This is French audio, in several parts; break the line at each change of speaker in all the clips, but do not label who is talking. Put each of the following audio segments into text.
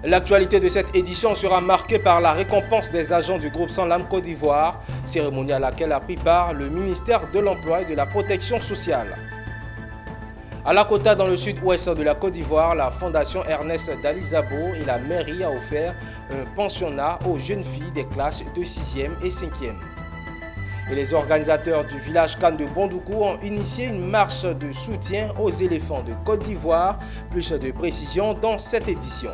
L'actualité de cette édition sera marquée par la récompense des agents du groupe Sanlam Côte d'Ivoire, cérémonie à laquelle a pris part le ministère de l'Emploi et de la Protection sociale. À Lakota, dans le sud-ouest de la Côte d'Ivoire, la fondation Ernest Dalizabo et la mairie a offert un pensionnat aux jeunes filles des classes de 6e et 5e. Et les organisateurs du village Cannes de Bondoukou ont initié une marche de soutien aux éléphants de Côte d'Ivoire. Plus de précisions dans cette édition.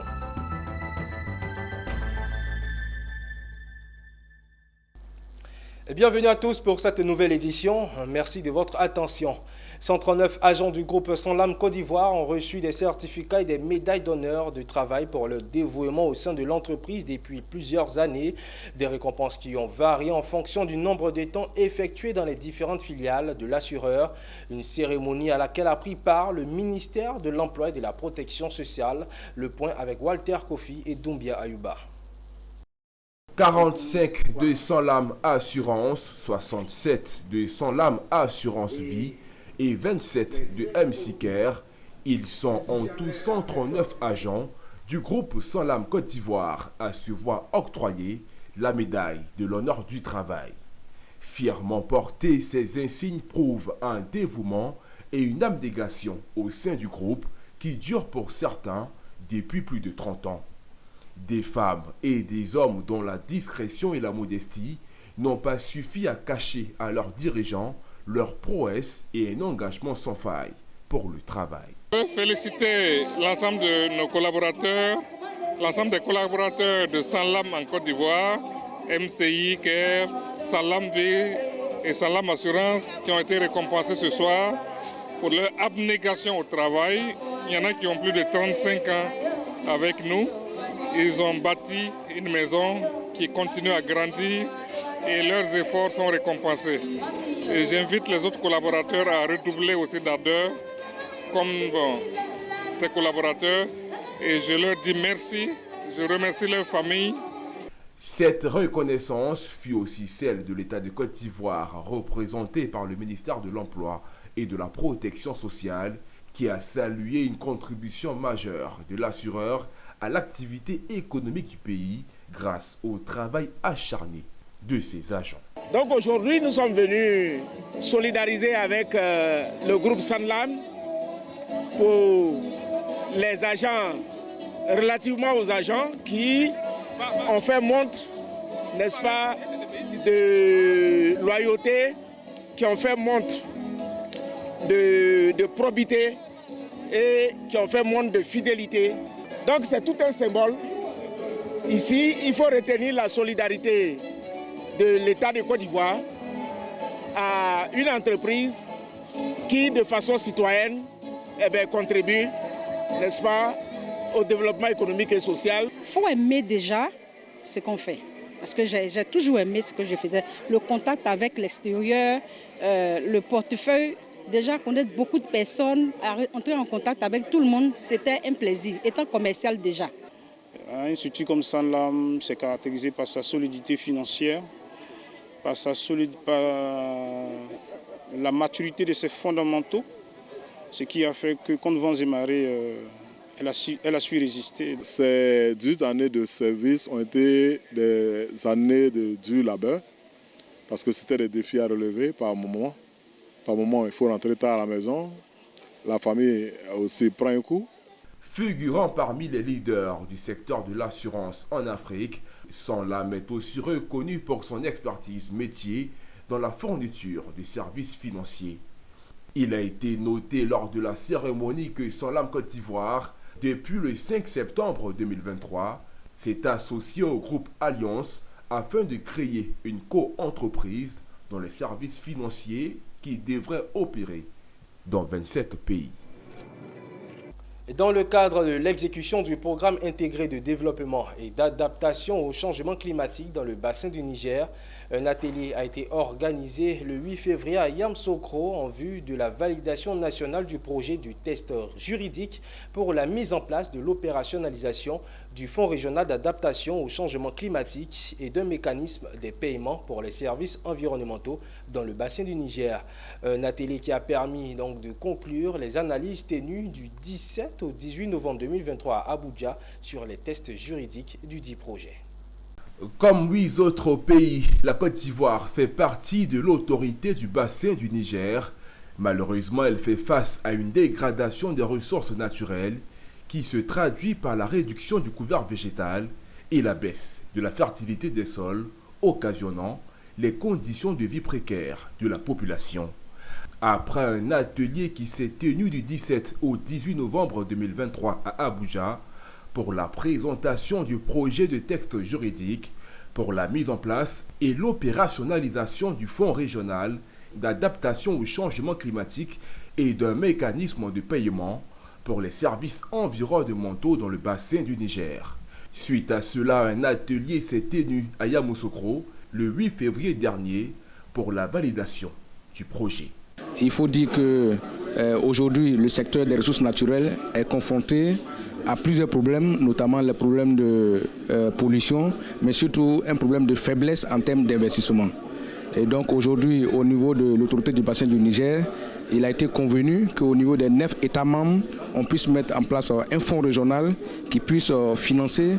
Bienvenue à tous pour cette nouvelle édition. Merci de votre attention. 139 agents du groupe Sanlam Côte d'Ivoire ont reçu des certificats et des médailles d'honneur de travail pour leur dévouement au sein de l'entreprise depuis plusieurs années. Des récompenses qui ont varié en fonction du nombre de temps effectués dans les différentes filiales de l'assureur. Une cérémonie à laquelle a pris part le ministère de l'Emploi et de la Protection sociale. Le point avec Walter Kofi et Doumbia Ayuba.
45 de Sanlam Assurance, 67 de Sanlam Assurance Vie et 27 de MC Care. Ils sont en tout 139 agents du groupe Sanlam Côte d'Ivoire à se voir octroyer la médaille de l'honneur du travail. Fièrement porter ces insignes prouve un dévouement et une abnégation au sein du groupe qui dure pour certains depuis plus de 30 ans. Des femmes et des hommes dont la discrétion et la modestie n'ont pas suffi à cacher à leurs dirigeants leur prouesse et un engagement sans faille pour le travail.
Je veux féliciter l'ensemble de nos collaborateurs, l'ensemble des collaborateurs de Sanlam en Côte d'Ivoire, MCI, CARE, Sanlam Vie et Sanlam Assurance qui ont été récompensés ce soir pour leur abnégation au travail. Il y en a qui ont plus de 35 ans avec nous. Ils ont bâti une maison qui continue à grandir et leurs efforts sont récompensés. Et j'invite les autres collaborateurs à redoubler aussi d'ardeur comme ces collaborateurs et je leur dis merci, je remercie leur famille.
Cette reconnaissance fut aussi celle de l'État de Côte d'Ivoire, représenté par le ministère de l'Emploi et de la Protection sociale, qui a salué une contribution majeure de l'assureur à l'activité économique du pays grâce au travail acharné de ses agents.
Donc aujourd'hui, nous sommes venus solidariser avec le groupe Sanlam pour les agents, relativement aux agents qui ont fait montre, n'est-ce pas, de loyauté, qui ont fait montre de probité et qui ont fait montre de fidélité. Donc c'est tout un symbole. Ici, il faut retenir la solidarité de l'État de Côte d'Ivoire à une entreprise qui, de façon citoyenne, contribue, n'est-ce pas, au développement économique et social.
Il faut aimer déjà ce qu'on fait. Parce que j'ai toujours aimé ce que je faisais. Le contact avec l'extérieur, le portefeuille. Déjà connaître beaucoup de personnes, entrer en contact avec tout le monde, c'était un plaisir, étant commercial déjà.
Un institut comme Sanlam s'est caractérisé par sa solidité financière, par la maturité de ses fondamentaux, ce qui a fait que contre vents et marées, elle a su résister.
Ces 10 années de service ont été des années de dur labeur, parce que c'était des défis à relever par moment. Par moment, il faut rentrer tard à la maison. La famille aussi prend un coup.
Figurant parmi les leaders du secteur de l'assurance en Afrique, Sanlam est aussi reconnu pour son expertise métier dans la fourniture de services financiers. Il a été noté lors de la cérémonie que Sanlam Côte d'Ivoire, depuis le 5 septembre 2023, s'est associé au groupe Alliance afin de créer une co-entreprise dans les services financiers qui devrait opérer dans 27 pays.
Dans le cadre de l'exécution du programme intégré de développement et d'adaptation au changement climatique dans le bassin du Niger, Un atelier a été organisé le 8 février à Yamoussoukro en vue de la validation nationale du projet du test juridique pour la mise en place de l'opérationnalisation du Fonds régional d'adaptation au changement climatique et d'un mécanisme des paiements pour les services environnementaux dans le bassin du Niger. Un atelier qui a permis donc de conclure les analyses tenues du 17 au 18 novembre 2023 à Abuja sur les tests juridiques du dit projet.
Comme 8 autres pays, la Côte d'Ivoire fait partie de l'autorité du bassin du Niger. Malheureusement, elle fait face à une dégradation des ressources naturelles qui se traduit par la réduction du couvert végétal et la baisse de la fertilité des sols, occasionnant les conditions de vie précaires de la population. Après un atelier qui s'est tenu du 17 au 18 novembre 2023 à Abuja, pour la présentation du projet de texte juridique pour la mise en place et l'opérationnalisation du Fonds régional d'adaptation au changement climatique et d'un mécanisme de paiement pour les services environnementaux dans le bassin du Niger. Suite à cela, un atelier s'est tenu à Yamoussoukro le 8 février dernier pour la validation du projet.
Il faut dire qu'aujourd'hui, le secteur des ressources naturelles est confronté à plusieurs problèmes, notamment les problèmes de pollution, mais surtout un problème de faiblesse en termes d'investissement. Et donc aujourd'hui, au niveau de l'autorité du bassin du Niger, il a été convenu qu'au niveau des 9 États membres, on puisse mettre en place un fonds régional qui puisse financer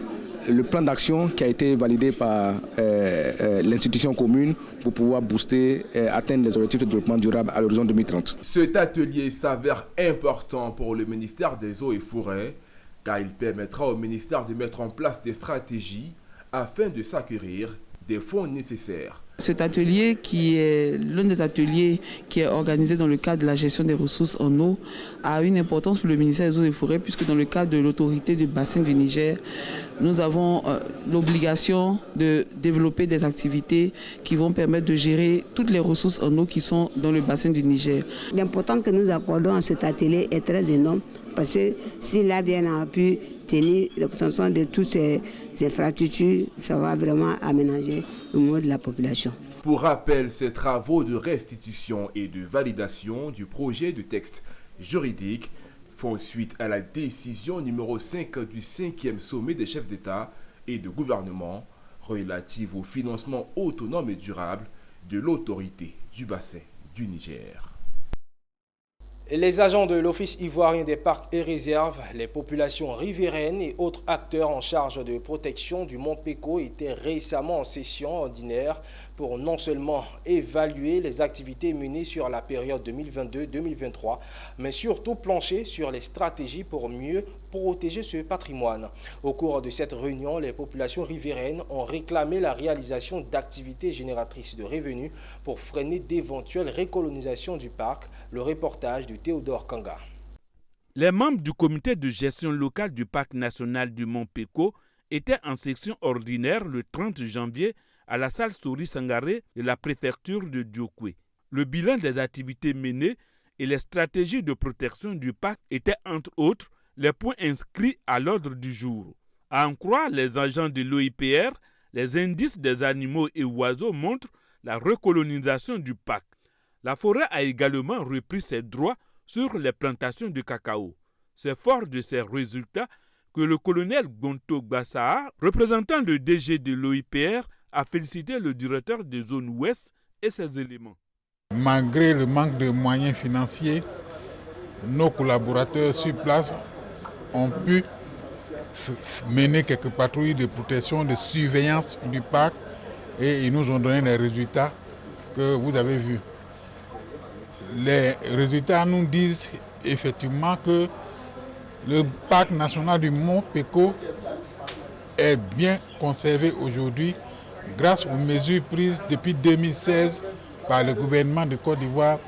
le plan d'action qui a été validé par l'institution commune pour pouvoir booster, atteindre les objectifs de développement durable à l'horizon 2030.
Cet atelier s'avère important pour le ministère des Eaux et Forêts, car il permettra au ministère de mettre en place des stratégies afin de s'acquérir des fonds nécessaires.
Cet atelier, qui est l'un des ateliers qui est organisé dans le cadre de la gestion des ressources en eau, a une importance pour le ministère des Eaux et Forêts, puisque dans le cadre de l'autorité du bassin du Niger, nous avons l'obligation de développer des activités qui vont permettre de gérer toutes les ressources en eau qui sont dans le bassin du Niger.
L'importance que nous accordons à cet atelier est très énorme, parce que s'il a bien pu tenir l'obtention de toutes ces infrastructures, ça va vraiment aménager le monde de la population.
Pour rappel, ces travaux de restitution et de validation du projet de texte juridique font suite à la décision numéro 5 du 5e sommet des chefs d'État et de gouvernement relative au financement autonome et durable de l'autorité du bassin du Niger.
Les agents de l'Office ivoirien des parcs et réserves, les populations riveraines et autres acteurs en charge de protection du Mont Peko étaient récemment en session ordinaire pour non seulement évaluer les activités menées sur la période 2022-2023, mais surtout plancher sur les stratégies pour mieux protéger ce patrimoine. Au cours de cette réunion, les populations riveraines ont réclamé la réalisation d'activités génératrices de revenus pour freiner d'éventuelles recolonisations du parc. Le reportage de Théodore Kanga.
Les membres du comité de gestion locale du parc national du Mont Peko étaient en section ordinaire le 30 janvier à la salle Sori Sangaré de la préfecture de Diokwe. Le bilan des activités menées et les stratégies de protection du parc étaient entre autres les points inscrits à l'ordre du jour. À en croire les agents de l'OIPR, les indices des animaux et oiseaux montrent la recolonisation du parc. La forêt a également repris ses droits sur les plantations de cacao. C'est fort de ces résultats que le colonel Gonto Gbassaa, représentant le DG de l'OIPR, a félicité le directeur des zones ouest et ses éléments.
Malgré le manque de moyens financiers, nos collaborateurs sur place ont pu mener quelques patrouilles de protection, de surveillance du parc et ils nous ont donné les résultats que vous avez vus. Les résultats nous disent effectivement que le parc national du Mont Peko est bien conservé aujourd'hui grâce aux mesures prises depuis 2016 par le gouvernement de Côte d'Ivoire.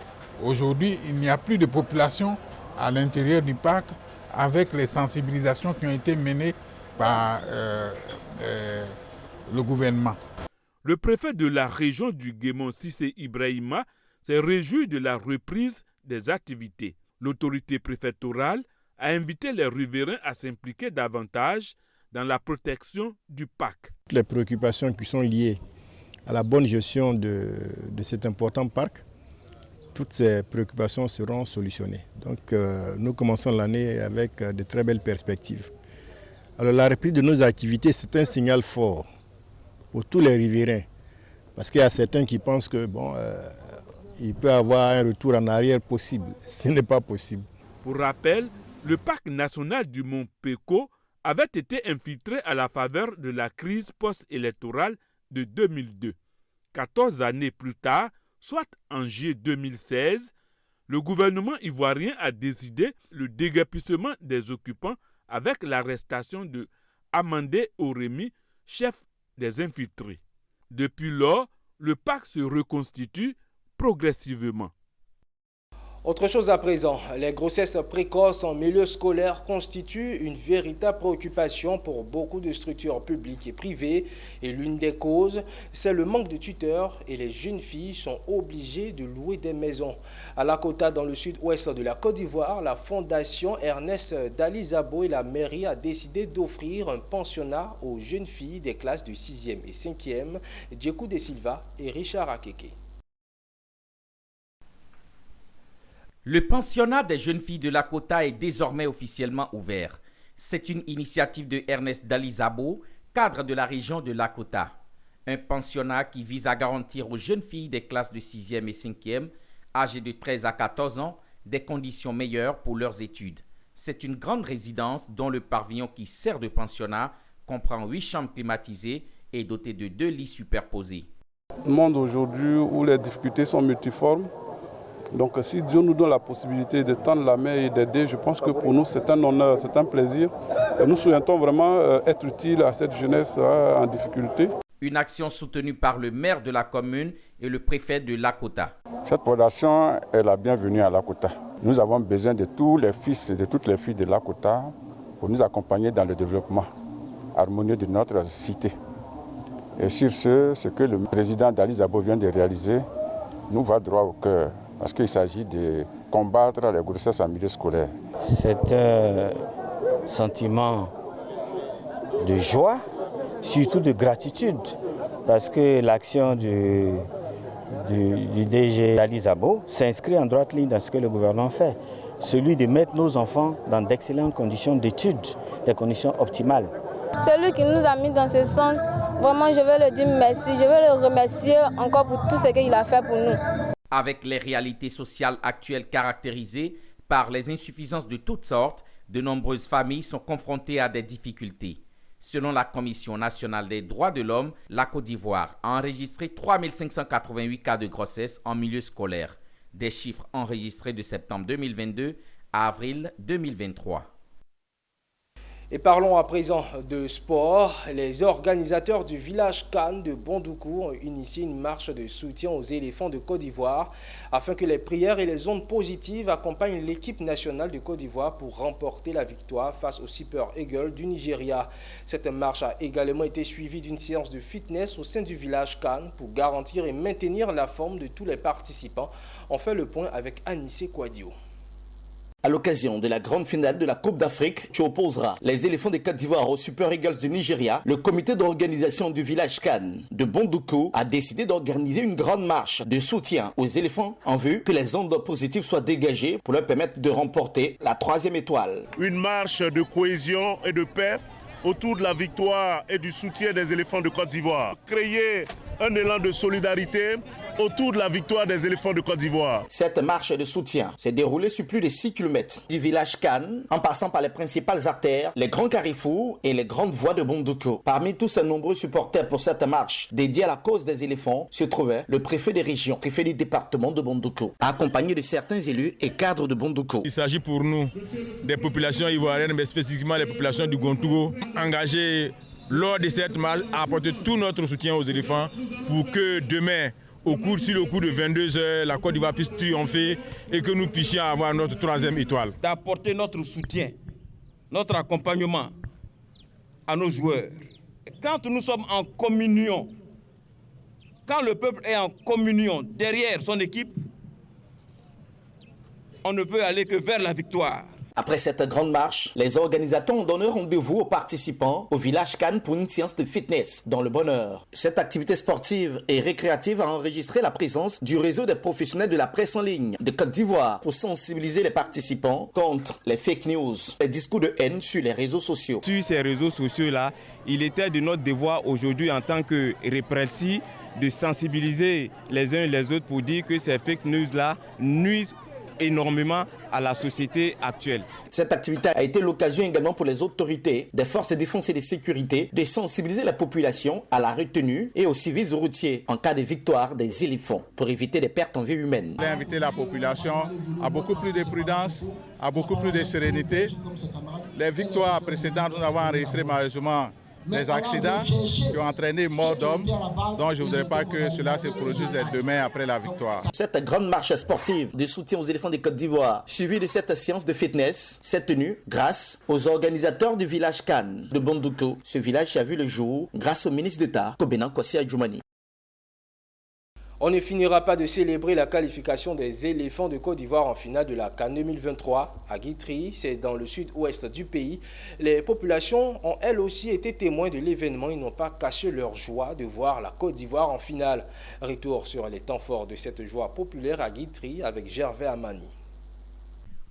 Aujourd'hui, il n'y a plus de population à l'intérieur du parc avec les sensibilisations qui ont été menées par le gouvernement.
Le préfet de la région du Guémon, Cissé Ibrahima, s'est réjoui de la reprise des activités. L'autorité préfectorale a invité les riverains à s'impliquer davantage dans la protection du parc.
Les préoccupations qui sont liées à la bonne gestion de cet important parc, toutes ces préoccupations seront solutionnées. Donc nous commençons l'année avec de très belles perspectives. Alors la reprise de nos activités, c'est un signal fort pour tous les riverains. Parce qu'il y a certains qui pensent que il peut y avoir un retour en arrière possible. Ce n'est pas possible.
Pour rappel, le parc national du Mont Peko avait été infiltré à la faveur de la crise post-électorale de 2002. 14 années plus tard, soit en juillet 2016, le gouvernement ivoirien a décidé le déguerpissement des occupants avec l'arrestation de Amandé Oremi, chef des infiltrés. Depuis lors, le parc se reconstitue progressivement.
Autre chose à présent, les grossesses précoces en milieu scolaire constituent une véritable préoccupation pour beaucoup de structures publiques et privées. Et l'une des causes, c'est le manque de tuteurs et les jeunes filles sont obligées de louer des maisons. À Lakota, dans le sud-ouest de la Côte d'Ivoire, la fondation Ernest Dalizabo et la mairie a décidé d'offrir un pensionnat aux jeunes filles des classes de 6e et 5e, Djekou de Silva et Richard Akeke.
Le pensionnat des jeunes filles de Lakota est désormais officiellement ouvert. C'est une initiative de Ernest Dalizabo, cadre de la région de Lakota. Un pensionnat qui vise à garantir aux jeunes filles des classes de 6e et 5e, âgées de 13 à 14 ans, des conditions meilleures pour leurs études. C'est une grande résidence dont le pavillon qui sert de pensionnat comprend 8 chambres climatisées et doté de 2 lits superposés.
Le monde aujourd'hui où les difficultés sont multiformes, donc si Dieu nous donne la possibilité de tendre la main et d'aider, je pense que pour nous c'est un honneur, c'est un plaisir. Et nous souhaitons vraiment être utiles à cette jeunesse en difficulté.
Une action soutenue par le maire de la commune et le préfet de Lakota.
Cette fondation est la bienvenue à Lakota. Nous avons besoin de tous les fils et de toutes les filles de Lakota pour nous accompagner dans le développement harmonieux de notre cité. Et sur ce que le président Dalizabo vient de réaliser nous va droit au cœur. Parce qu'il s'agit de combattre les grossesses en milieu scolaire.
C'est un sentiment de joie, surtout de gratitude, parce que l'action du DG Dalizabo s'inscrit en droite ligne dans ce que le gouvernement fait. Celui de mettre nos enfants dans d'excellentes conditions d'études, des conditions optimales.
Celui qui nous a mis dans ce sens, vraiment je veux le dire merci, je veux le remercier encore pour tout ce qu'il a fait pour nous.
Avec les réalités sociales actuelles caractérisées par les insuffisances de toutes sortes, de nombreuses familles sont confrontées à des difficultés. Selon la Commission nationale des droits de l'homme, la Côte d'Ivoire a enregistré 3588 cas de grossesse en milieu scolaire, des chiffres enregistrés de septembre 2022 à avril 2023.
Et parlons à présent de sport. Les organisateurs du village Cannes de Bondoukou ont initié une marche de soutien aux éléphants de Côte d'Ivoire afin que les prières et les ondes positives accompagnent l'équipe nationale de Côte d'Ivoire pour remporter la victoire face aux Super Eagles du Nigeria. Cette marche a également été suivie d'une séance de fitness au sein du village Cannes pour garantir et maintenir la forme de tous les participants. On fait le point avec Anissé Kouadio.
À l'occasion de la grande finale de la Coupe d'Afrique qui opposera les éléphants de Côte d'Ivoire aux Super Eagles du Nigeria, le comité d'organisation du village Cannes de Bondoukou a décidé d'organiser une grande marche de soutien aux éléphants en vue que les ondes positives soient dégagées pour leur permettre de remporter la 3e étoile.
Une marche de cohésion et de paix autour de la victoire et du soutien des éléphants de Côte d'Ivoire. Créer un élan de solidarité autour de la victoire des éléphants de Côte d'Ivoire.
Cette marche de soutien s'est déroulée sur plus de 6 km du village Cannes, en passant par les principales artères, les grands carrefours et les grandes voies de Bondoukou. Parmi tous ces nombreux supporters pour cette marche dédiée à la cause des éléphants se trouvait le préfet des régions, préfet du département de Bondoukou, accompagné de certains élus et cadres de Bondoukou.
Il s'agit pour nous des populations ivoiriennes, mais spécifiquement les populations du Gontogo, engagées lors de cette marche à apporter tout notre soutien aux éléphants pour que demain, sur le cours de 22 heures, la Côte d'Ivoire puisse triompher et que nous puissions avoir notre 3e étoile.
D'apporter notre soutien, notre accompagnement à nos joueurs. Quand nous sommes en communion, quand le peuple est en communion derrière son équipe, on ne peut aller que vers la victoire.
Après cette grande marche, les organisateurs ont donné rendez-vous aux participants au village Cannes pour une séance de fitness dans le bonheur. Cette activité sportive et récréative a enregistré la présence du réseau des professionnels de la presse en ligne de Côte d'Ivoire pour sensibiliser les participants contre les fake news, les discours de haine sur les réseaux sociaux.
Sur ces réseaux sociaux-là, il était de notre devoir aujourd'hui en tant que répressi de sensibiliser les uns et les autres pour dire que ces fake news-là nuisent énormément à la société actuelle.
Cette activité a été l'occasion également pour les autorités des forces de défense et de sécurité de sensibiliser la population à la retenue et aux civils routiers en cas de victoire des éléphants pour éviter des pertes en vie humaine.
J'ai invité la population à beaucoup plus de prudence, à beaucoup plus de sérénité. Les victoires précédentes, nous avons enregistré malheureusement des accidents qui ont entraîné mort d'hommes, donc je ne voudrais pas que cela se produise demain après la victoire.
Cette grande marche sportive de soutien aux éléphants de Côte d'Ivoire, suivie de cette séance de fitness, s'est tenue grâce aux organisateurs du village Cannes de Bondoukou. Ce village a vu le jour grâce au ministre d'État, Kobenan Kwasi Adjoumani.
On ne finira pas de célébrer la qualification des éléphants de Côte d'Ivoire en finale de la CAN 2023 à Guitry, c'est dans le sud-ouest du pays. Les populations ont elles aussi été témoins de l'événement et n'ont pas caché leur joie de voir la Côte d'Ivoire en finale. Retour sur les temps forts de cette joie populaire à Guitry avec Gervais Amani.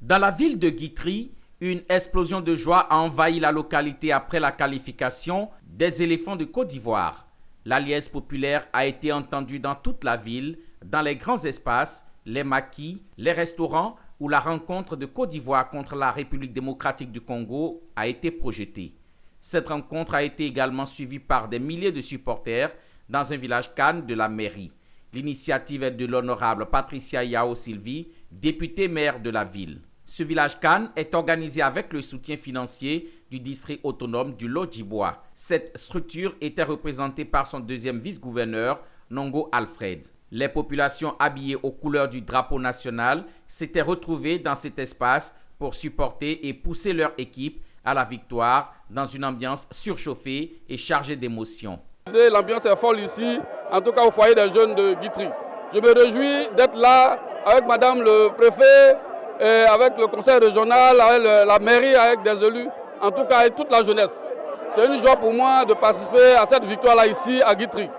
Dans la ville de Guitry, une explosion de joie a envahi la localité après la qualification des éléphants de Côte d'Ivoire. La liesse populaire a été entendue dans toute la ville, dans les grands espaces, les maquis, les restaurants où la rencontre de Côte d'Ivoire contre la République démocratique du Congo a été projetée. Cette rencontre a été également suivie par des milliers de supporters dans un village Cannes de la mairie. L'initiative est de l'honorable Patricia Yao Sylvie, députée maire de la ville. Ce village Cannes est organisé avec le soutien financier du district autonome du Lodjibois. Cette structure était représentée par son deuxième vice-gouverneur, Nongo Alfred. Les populations habillées aux couleurs du drapeau national s'étaient retrouvées dans cet espace pour supporter et pousser leur équipe à la victoire dans une ambiance surchauffée et chargée d'émotions.
L'ambiance est folle ici, en tout cas au foyer des jeunes de Guitry. Je me réjouis d'être là avec madame le préfet, et avec le conseil régional, avec la mairie, avec des élus, en tout cas avec toute la jeunesse. C'est une joie pour moi de participer à cette victoire-là ici à Guitry.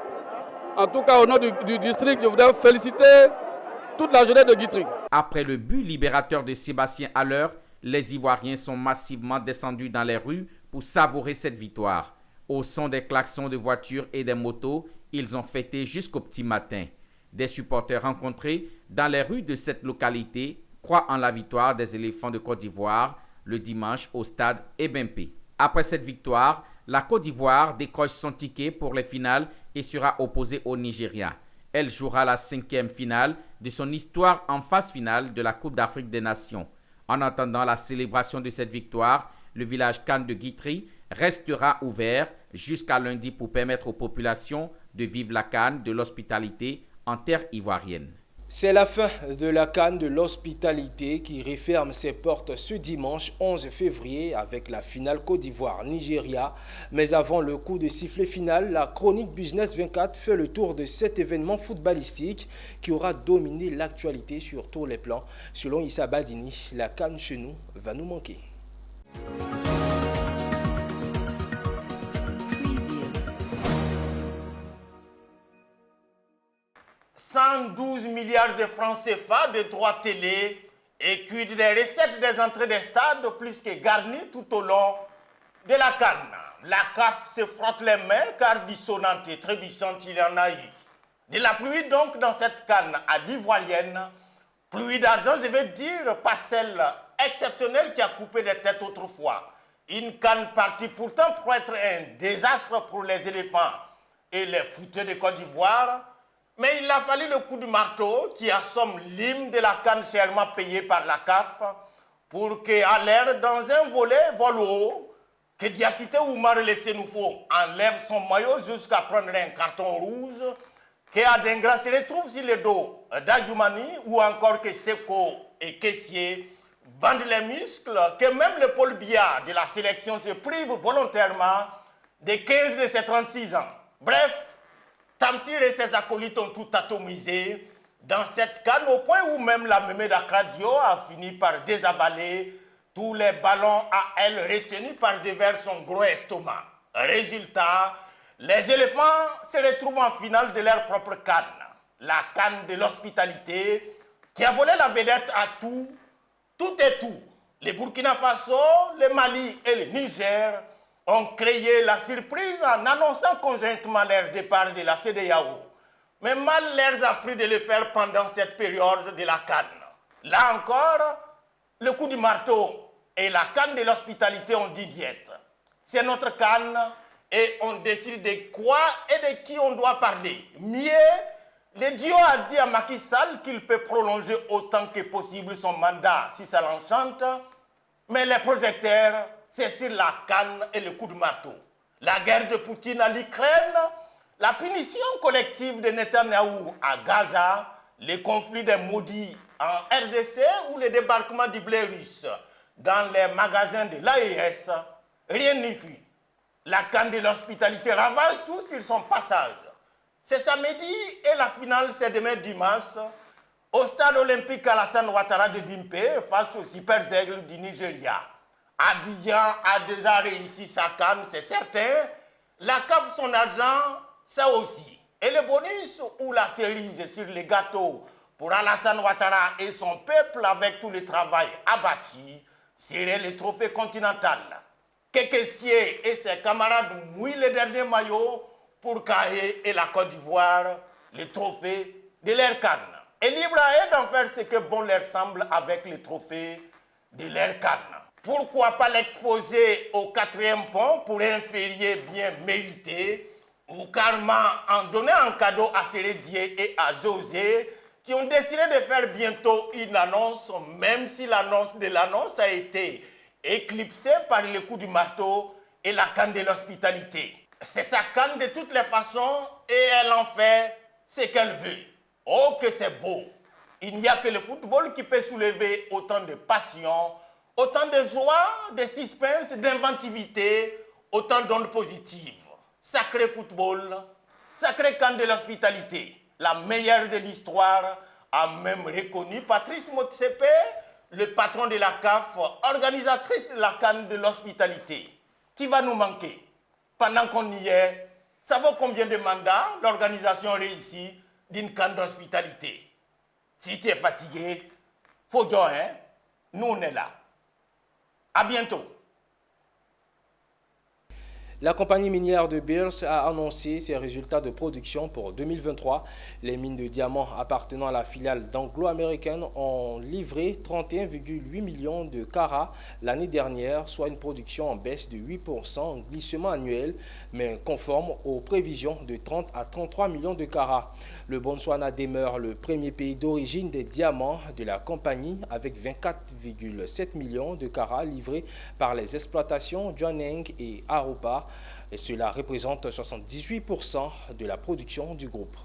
En tout cas au nom du district, je voudrais féliciter toute la jeunesse de Guitry.
Après le but libérateur de Sébastien Haller, les Ivoiriens sont massivement descendus dans les rues pour savourer cette victoire. Au son des klaxons de voitures et des motos, ils ont fêté jusqu'au petit matin. Des supporters rencontrés dans les rues de cette localité croient en la victoire des éléphants de Côte d'Ivoire le dimanche au stade Ebempe. Après cette victoire, la Côte d'Ivoire décroche son ticket pour les finales et sera opposée au Nigeria. Elle jouera la 5e finale de son histoire en phase finale de la Coupe d'Afrique des Nations. En attendant la célébration de cette victoire, le village Cannes de Guitry restera ouvert jusqu'à lundi pour permettre aux populations de vivre la CAN de l'hospitalité en terre ivoirienne.
C'est la fin de la CAN de l'hospitalité qui referme ses portes ce dimanche 11 février avec la finale Côte d'Ivoire-Nigeria. Mais avant le coup de sifflet final, la chronique Business 24 fait le tour de cet événement footballistique qui aura dominé l'actualité sur tous les plans. Selon Issa Badini, la CAN chez nous va nous manquer.
112 milliards de francs CFA de droits télé et quid des recettes des entrées des stades plus que garnies tout au long de la CAN. La CAF se frotte les mains car dissonante et trébuchante il y en a eu. De la pluie donc dans cette CAN à l'ivoirienne, pluie d'argent je veux dire, pas celle exceptionnelle qui a coupé des têtes autrefois. Une CAN partie pourtant pour être un désastre pour les éléphants et les footeux de Côte d'Ivoire. Mais il a fallu le coup du marteau qui assomme l'hymne de la CAN chèrement payé par la CAF pour qu'à l'air dans un volet vol haut, que Diakité Oumar le Sénoufo enlève son maillot jusqu'à prendre un carton rouge, que Adengra se retrouve sur le dos d'Adjoumani ou encore que Seko et Kessier bandent les muscles, que même le Paul Biya de la sélection se prive volontairement de 15 de ses 36 ans. Bref, Tamsir et ses acolytes ont tout atomisé dans cette CAN au point où même la Mémé d'Akradio a fini par désavaler Tous les ballons à elle retenus par devers son gros estomac. Résultat, les éléphants se retrouvent en finale de leur propre CAN. La CAN de l'hospitalité qui a volé la vedette à tout et tout. Les Burkina Faso, le Mali et le Niger ont créé la surprise en annonçant conjointement leur départ de la CEDEAO. Mais mal leur a pris de le faire pendant cette période de la CAN. Là encore, le coup du marteau et la CAN de l'hospitalité ont dit diète. C'est notre CAN et on décide de quoi et de qui on doit parler. Mieux, le Dieu a dit à Macky Sall qu'il peut prolonger autant que possible son mandat si ça l'enchante, mais les projecteurs, c'est sur la CAN et le coup de marteau. La guerre de Poutine à l'Ukraine, la punition collective de Netanyahou à Gaza, les conflits des maudits en RDC ou le débarquement du blé russe dans les magasins de l'AES, rien n'y fut. La CAN de l'hospitalité ravage tout sur son passage. C'est samedi et la finale c'est demain dimanche au stade olympique Alassane Ouattara de Bimpe face aux Super Eagles du Nigeria. Abidjan a déjà réussi sa CAN, c'est certain. La CAF son argent, ça aussi. Et le bonus ou la cerise sur les gâteaux pour Alassane Ouattara et son peuple avec tout le travail abattu serait le trophée continental. Kekessier et ses camarades mouillent le dernier maillot pour Kaé et la Côte d'Ivoire le trophée de leur CAN. Et libre à eux d'en faire ce que bon leur semble avec le trophée de leur CAN. Pourquoi pas l'exposer au 4e pont pour un férié bien mérité ou carrément en donner un cadeau à Sérédier et à José qui ont décidé de faire bientôt une annonce, même si l'annonce de l'annonce a été éclipsée par le coup du marteau et la CAN de l'hospitalité. C'est sa CAN de toutes les façons et elle en fait ce qu'elle veut. Oh que c'est beau! Il n'y a que le football qui peut soulever autant de passion, autant de joie, de suspense, d'inventivité, autant d'ondes positives. Sacré football, sacré CAN de l'hospitalité, la meilleure de l'histoire, a même reconnu Patrice Motsepe, le patron de la CAF, organisatrice de la CAN de l'hospitalité. Qui va nous manquer? Pendant qu'on y est, ça vaut combien de mandats l'organisation réussit d'une CAN d'hospitalité? Si tu es fatigué, faut dire, hein? Nous, on est là. À bientôt.
La compagnie minière de Beers a annoncé ses résultats de production pour 2023. Les mines de diamants appartenant à la filiale d'Anglo-Américaine ont livré 31,8 millions de carats l'année dernière, soit une production en baisse de 8% en glissement annuel, mais conforme aux prévisions de 30 à 33 millions de carats. Le Botswana demeure le premier pays d'origine des diamants de la compagnie avec 24,7 millions de carats livrés par les exploitations Jwaneng et Arupa. Et cela représente 78% de la production du groupe.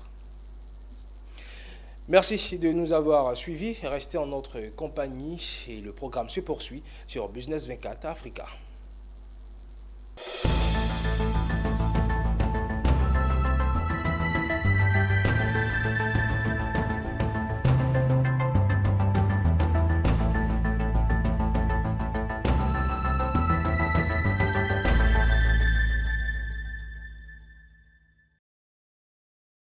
Merci de nous avoir suivis. Restez en notre compagnie et le programme se poursuit sur Business 24 Africa.